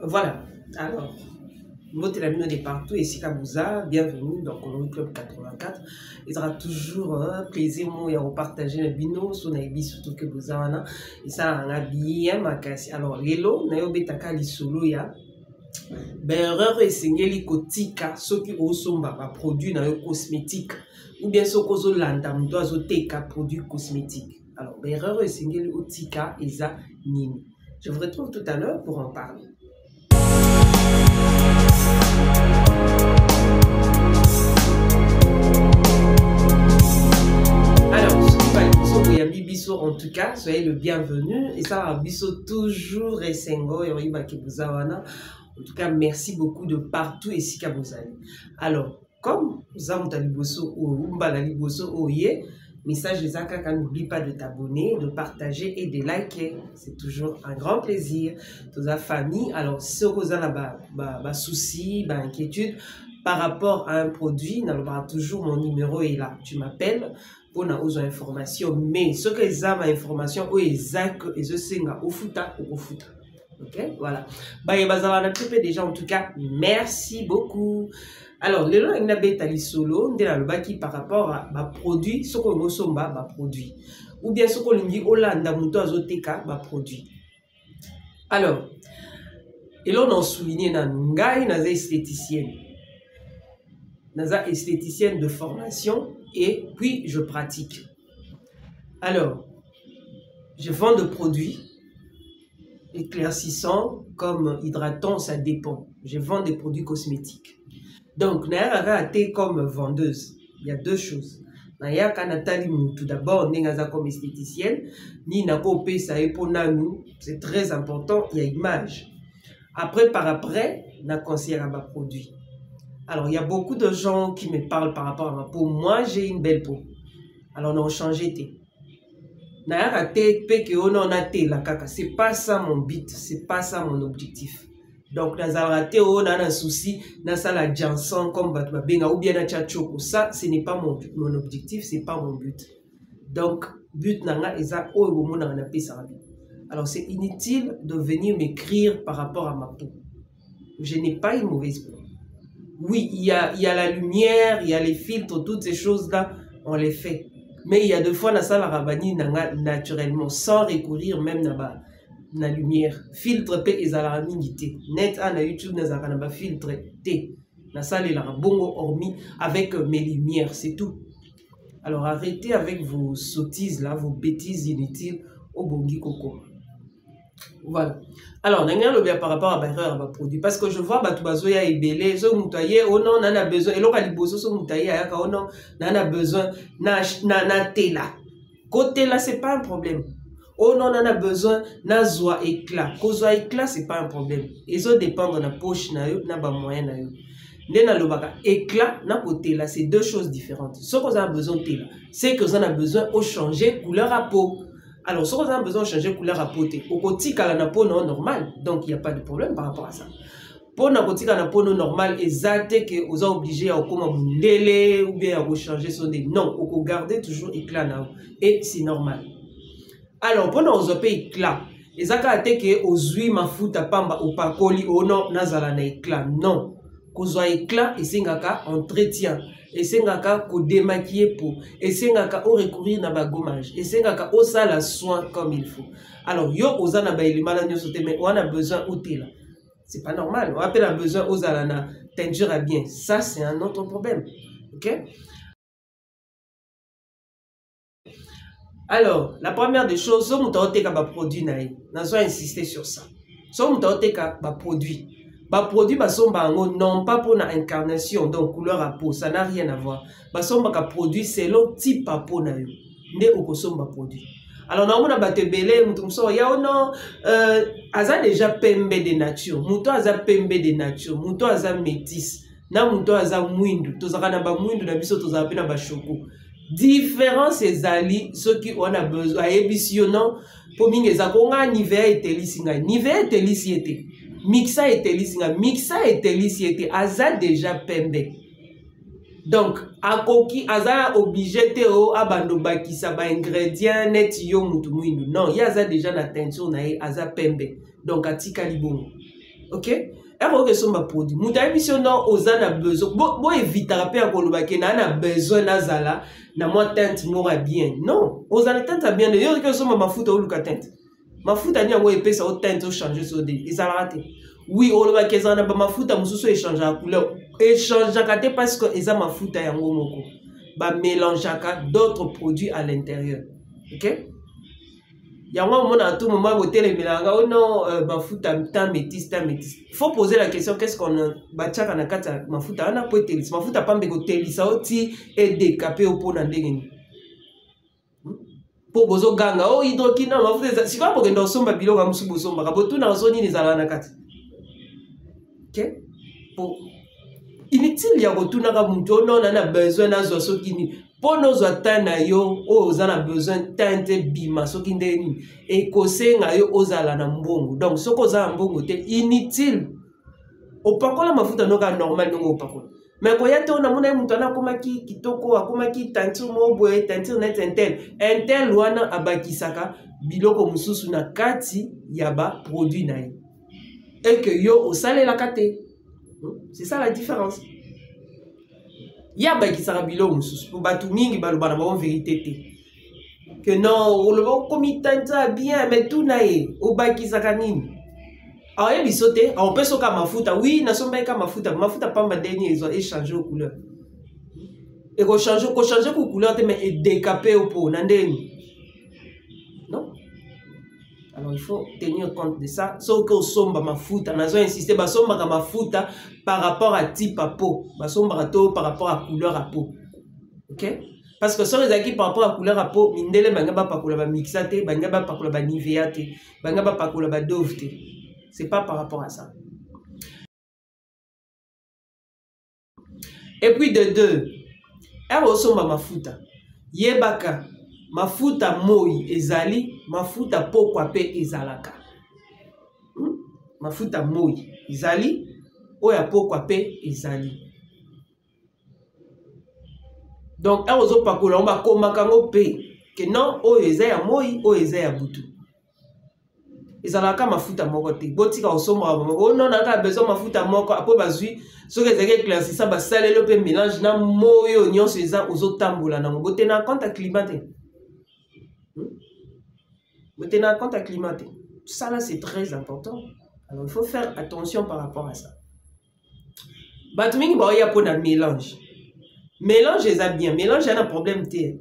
Voilà, alors, votre ami de partout, ici Kabouza, bienvenue dans Colombie Club 84. Il sera toujours plaisir de partager les binos sur les bis surtout que vous avez. Et ça, on a bien makasi. Alors, Lelo, na yo betaka li solo ya. Ben, erreur et singeli kotika, ceux qui osomba ba produit na yo cosmétique. Ou bien ceux qui ont landa, mto azo teka produit cosmétique. Alors, ben, erreur et singeli otika, eza nini. Je vous retrouve tout à l'heure pour en parler. En tout cas, soyez le bienvenu. Et ça va biso toujours Esengo et Oriba Kebuzawana. En tout cas, merci beaucoup de partout ici qu'à vous allez. Alors, comme vous avez liboso ou umbala liboso oye, message des akaka, n'oublie pas de t'abonner, de partager et de liker. C'est toujours un grand plaisir. Toute la famille. Alors, si vous avez souci, inquiétude par rapport à un produit, toujours mon numéro est là. Tu m'appelles. On a aux informations, mais ce que les âmes information ou les actes et ce singa au futa ou au futa. Ok, voilà. Déjà en tout cas, merci beaucoup. Alors, le long n'a bêta li solo, on a le baki par rapport à ma produit, ce qu'on somba ma produit, ou bien ce qu'on dit Hollanda muto azoteka ma produit. Alors, et là on a souligné na ngai naza esthéticienne. Naza esthéticienne de formation. Et puis, je pratique. Alors, je vends des produits éclaircissants comme hydratants, ça dépend. Je vends des produits cosmétiques. Donc, Naya comme vendeuse, il y a deux choses. Naya Kanatali tout d'abord, Nengaza comme esthéticienne, ni Nako ça pour nous, c'est très important, il y a image. Après, par après, na conseiller à ma produit. Alors, il y a beaucoup de gens qui me parlent par rapport à ma peau. Moi, j'ai une belle peau. Alors, on a changé. C'est pas ça mon but. C'est pas ça mon objectif. Donc, on a un souci. On a la janson comme ou bien ça, ce n'est pas mon objectif. C'est pas mon but. Donc, but alors, c'est inutile de venir m'écrire par rapport à ma peau. Je n'ai pas une mauvaise peau. Oui, il y a la lumière, il y a les filtres, toutes ces choses-là, on les fait. Mais il y a deux fois, la salle rabani naturellement, sans recourir même à la lumière. Filtre pe ezala minité. Net à YouTube, n'a pas filtre té. La salle est là, bongo hormis avec mes lumières, c'est tout. Alors arrêtez avec vos sottises là, vos bêtises inutiles au bongi coco. Voilà. Alors, on a bien par rapport à ma produit. Parce que je vois Batubazoya et Belé, ce moutaillé, oh non, on a besoin. Et l'autre, il ce moutaillé, oh non, on a besoin. Na tela. Côté là, c'est pas un problème. Oh non, on a besoin. Na zoa éclat. Kozoa éclat, c'est pas un problème. Et ça dépend de la poche, na ba moyen, na yo. Nena lobaka éclat, na côté là, c'est deux choses différentes. Ce qu'on a besoin de tela, c'est que vous en avez besoin de changer couleur à peau. Alors, si vous avez besoin de changer de couleur à peau, au côté de la peau normal, donc il n'y a pas de problème par rapport à ça. Pour la peau normale, exact que vous êtes obligé à changer ou bien à changer son nez. Non, vous gardez toujours éclat et c'est normal. Alors, pour nous avez éclat, exact que vous avez ma foute à pamba ou pas colis ou non, nazala na éclat. Non, vous avez éclat et c'est un entretien. Et c'est un cas pour démaquiller pour. Et c'est un cas pour recourir à la gommage. Et c'est un cas pour ça la soin comme il faut. Alors, yo osana ba il malade sauté mais on a besoin outil là. C'est pas normal. On a besoin osana teinture à bien. Ça c'est un autre problème. OK? Alors, la première des choses, so mutaoteka ba produit naï. Nazo insister sur ça. So mutaoteka ba produit. Produit non pas pour la incarnation, donc couleur à peau, ça n'a rien à voir. Produit selon type à peau na yo. Nde okosomba produit. Alors na mona batebele mutu mso ya non aza déjà pembe de nature. Muto aza pembe de nature, muto aza métis. Na muto aza mwindu, tozaka na ba mwindu na biso tozaka pe na ba choko. Différence ezali ceux qui on a besoin ébisionant pour mingi ezako nga Nivea etelisi nga. Nivea etelisi ete. Mixa etelisi ete aza déjà pembe. Donc akoki aza obligé te o abando bakisa ba ingrédients net yo mutu mwindu. Non, il y a déjà la teinture na aza pembe. Donc atika libongo. ok ero ke somba produit muta emission non ozana besoin bo éviter pe akoloba ke na besoin nazala na moi teinte mora bien non ozana teinte bien de yo ke somba mafuta oluka teinte mafuta ni yango epesa o teinte o changer so de ezala raté oui oloba ke ezana ba mafuta mususu échanger la couleur échanger te parce que eza mafuta yango moko ba mélangeaka d'autres produits à l'intérieur ok yango mona à tout moment botel melanga oh non mafuta ta métis faut poser la question qu'est-ce qu'on bachaka na kata mafuta ana po telis mafuta pambe ko telisa oti et décapé au pona ndenge po bozo ganga oh hydroquine mafuta si quoi pour que ndo somba biloko amsu bosomba ka botuna ozoni ni zala na kata ok pour inutile ya kotuna ka muntu non na besoin na zo sokini pour nos atana yo ozana besoin tente bima soki ndeni et kosenga yo ozala na mbongo donc soko ozala mbongo te inutile opakola mafuta noka normal ngo opakola mais ko yate ona mona muntu ana komaki kitoko akomaki teinture mo boye teinture net intel wana abakisaka biloko mususu na kati ya ba produit na ye et que yo osalela kate c'est ça la différence ya bakisaka biloko mususu po batu mingi baloba na bango vérité te que non oloba komi teinture bien mais tout na ye obakisaka nini alors il sauté on peut soka mafuta oui na somba ka mafuta pamba dernier ils ont échangé aux couleurs et ko changer ko couleur te mais décapé au pot nandeni non alors il faut tenir compte de ça sauf que somba mafuta nazo insister ba somba ka mafuta par rapport à type à peau ba somba to par rapport à couleur à peau ok parce que sur les acquis par rapport à couleur à peau mindele banga ba pakola ba mixate banga ba pakola ba nivea te banga ba pakola ba dove te. C'est pas par rapport à ça. Et puis de deux, elle ressemble mafuta. Yebaka, mafuta moi ezali, mafuta pokwa pe ezalaka. Mafuta moi ezali, oya pokwa pe ezali. Donc elle ressemble pas kola, on va komakango pe. Que non, o ezaya moi, o ezaya butu. Ezalaka mafuta moko te botika osomba moko non naka besoin mafuta moko apo bazui soki ezaki éclaircissant basalelo pe mélange na moyo nyonso eza ozotambola nango bote na compte climat te bote na compte climat te ça là c'est très important alors il faut faire attention par rapport à ça bato mingi baoya po na mélange eza bien mélange yana problème te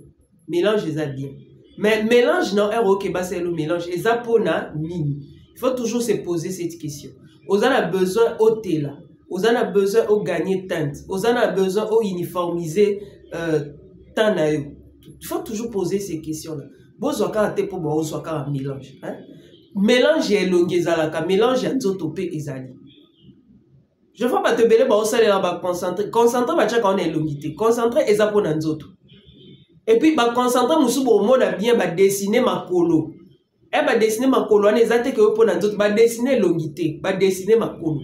mélange eza bien. Mais mélange non ok c'est le mélange et ça pour na mini. Il faut toujours se poser cette question. Vous avez besoin au tela, vous avez besoin au gagner teinte, vous avez besoin au uniformiser teint. Il faut toujours poser ces questions là. Vous avez pour vous un mélange. Mélange est long mélange est topé ezali. Je vois pas te belé ba osale la ba concentrer ba tcha quand on est longité. Concentrer eza pour na nzoto. Et puis, bah, concentrer musubo au monde bien, bah, dessiner ma colo. Eh, bah, dessiner ma colo, on est zate que pour n'autre, bah, dessiner longité, bah, dessiner ma colo.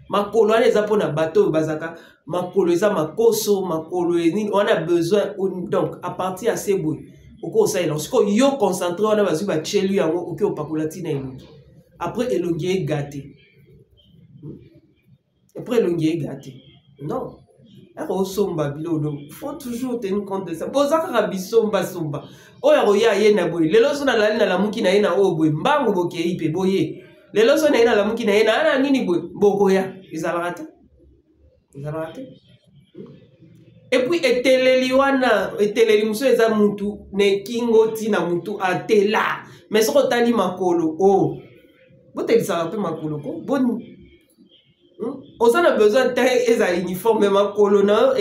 Ma colo, on est zate pour na bateau, bazaka, ma colo, ça, ma koso, ma colo, on a besoin, donc, à partir à ces bouts, au cours ça, lorsqu'on yo concentré, on a besoin, bah, chez lui, ok, au pacolatine, après, elongué est gâté. Après, elongué est gâté. Non. Il faut toujours tenir compte de ça. Bozaka bisomba somba. Oya roya ye na boy. Lelo so na lali na lamuki na ye na o boy. Mbango boke ipe boye. Lelo so na ye na lamuki na ye na ana nini boy. Bokoya. Izalaka te. Et puis eteleli wana, eteleli muso eza mutu ne kingoti na mutu atela. Mais soko tali makolo. Oh. Bote lisaka pe makolo ko. Bon. On a besoin d'un uniforme, même un colonel,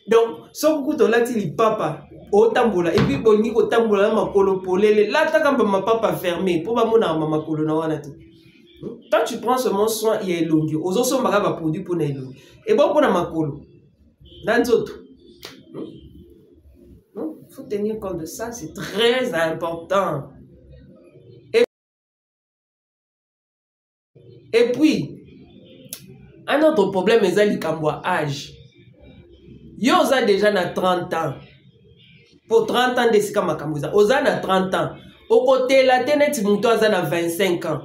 donc, si vous avez un papa, au tambola, et puis on dit au tambola, ma colopolé, là, tu as ma papa fermé, pour ma maman colonel. Quand tu prends seulement soin, il y a long. Aux autres, on va produire pour les longs. Et bon, pour ma colo, dans d'autres. Il faut tenir compte de ça, c'est très important. Et puis, un autre problème est le âge. Yo oza déjà na 30 ans. Pour 30 ans de sikama kambuza. Oza na 30 ans. Au côté la tenet muto oza na 25 ans.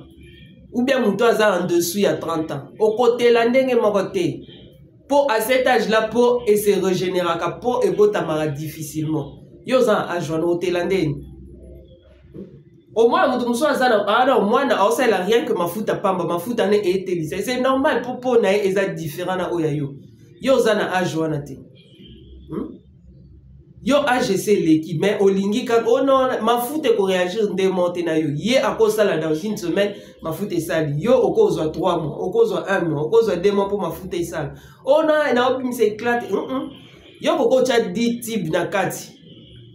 ou bien muto aza en dessous il y a 30 ans au côté la ndenge moko te pour à cet âge là pour et se régénérer pour et botamara difficilement yo za âge wana otela ndenge au moins muto muso aza na au moins na osala rien que mafuta pamba mafuta ne etelisa c'est normal pour na eza différent na oya yo za na âge wana te yo AGC l'équipe mais olingi ka oh non mafuta ko réagir nde monter na yo ye akosala dans une semaine mafuta sali yo okozwa 3 mois okozwa 1 mois okozwa 2 mois pour mafuta sali oh non na obi se éclate yo koko cha 10 types na kati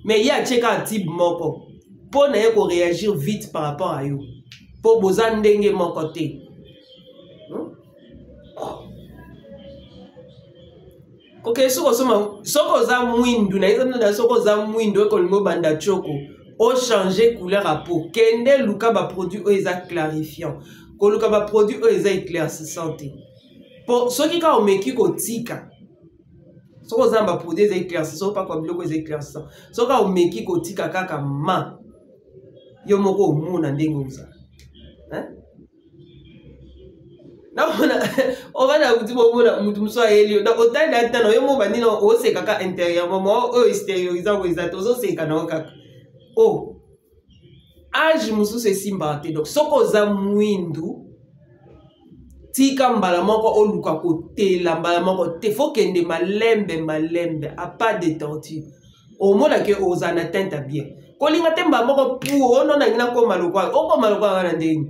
mais ya cheka type moko pour na ye ko réagir vite par rapport à yo pour boza ndenge moko te ok, soko za mwindu na izana soko za mwindu eko lingo banda choko o changer couleur à peau kende luka ba produit o eza clarifiant ko luka ba produit o eza éclaircissant po soki ka omeki ko tika soko za ba produit eza éclaircissant pas kwa biloko eza éclaircissant soka omeki ko tika kaka ma yo moko omuna ndenge oza on va la dire mutu so elio donc autant d'atteindre yo mo bandi no o se kaka intérieurement mo o extériorisant ko exacto so se kana kaka oh age musu se simbate donc soko za mwindu tika mbala moko oluka ko tela mbala moko te faut kende malembe a pas de tortue au mona ke ozana tenta bien kolinga temba moko pour ono na ngina ko malokwa o ko malokwa wana ndeni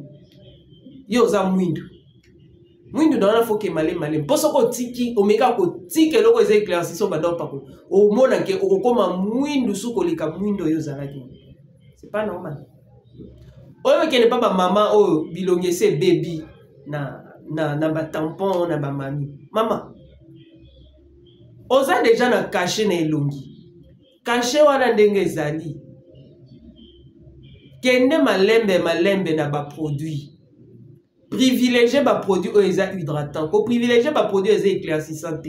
yo za mwindu mwindu na faut que malem poso ko tiki omeka ko tike loko eza éclaircissant bado pako o mona ke okoma mwindu suko lika mwindu yo zalaki c'est pas normal oyo ke ne papa maman o bilongese baby na ba tampon na ba mami mama oza déjà na caché na elongi caché wana ndenge ezali kende malembe na ba produit privilégier ba produit oeza hydratant ko privilégier ba produit oeza éclaircissant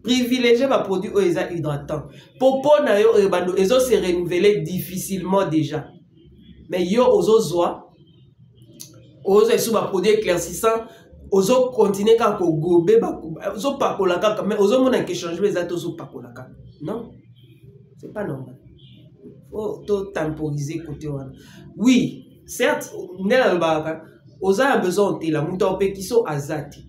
privilégier ba produit oeza hydratant popo na yo ebando ezo se renouveler difficilement déjà mais yo ozozwa ozo sous ba produit éclaircissant ozo continuer ka ko gobe ba ozo pakola ka mais ozo mona que changer les atos ozo pakola ka non c'est pas normal faut tout temporiser côté wana oui certes nela lobaka oza a besoin de la muta opekiso azati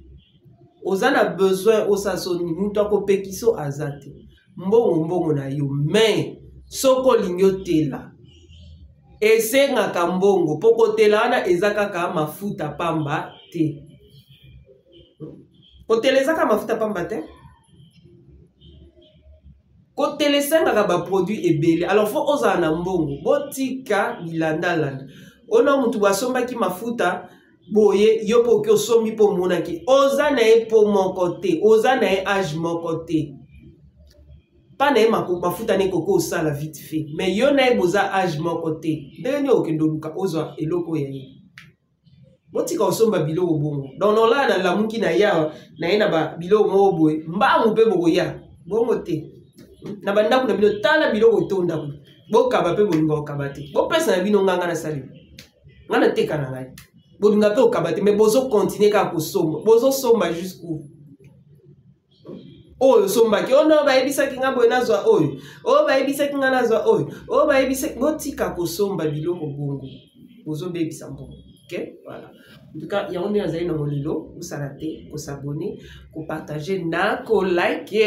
oza na besoin osaso ni muta opekiso azati mbongo na yo mais soko linyo tela esenga kambongo poko tela wana ezaka ka mafuta pamba te koteleza ka mafuta pamba te kotelesenga ka ba produit ebele alors faut oza na mbongo botika bilanda ona mutu wasomba ki mafuta boye yo po ke osomi po mona ki oza na e po moko te oza na e age moko te pa na e mafuta ne koko osala vite fait mais yo na e boza age moko te ndenge ni okendo luka ozwa eloko ya ye botika osomba biloko bongo donc nola na lamuki na ya na ye na ba biloko mo boye mbangu pe boko ya bongo te na bandako na bino tala biloko tonda bokaba pe bolinga okaba te bopesa na bino nganga na sali ngana teka na ngai bolinga pe okaba te mais bozo continuer ka kosomba bozo somba jusqu'où oyo sombaki ono bayebisaki nga boye nazwa oyo oyo bayebisaki nga nazwa oyo oyo bayebisaki botika kosomba biloko bongo bozo bebisa mbongo ok voilà en tout cas yango nde nazali na molilo osala te kosabone kopartager na kolike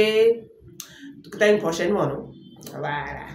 tukutana une prochaine fois non voilà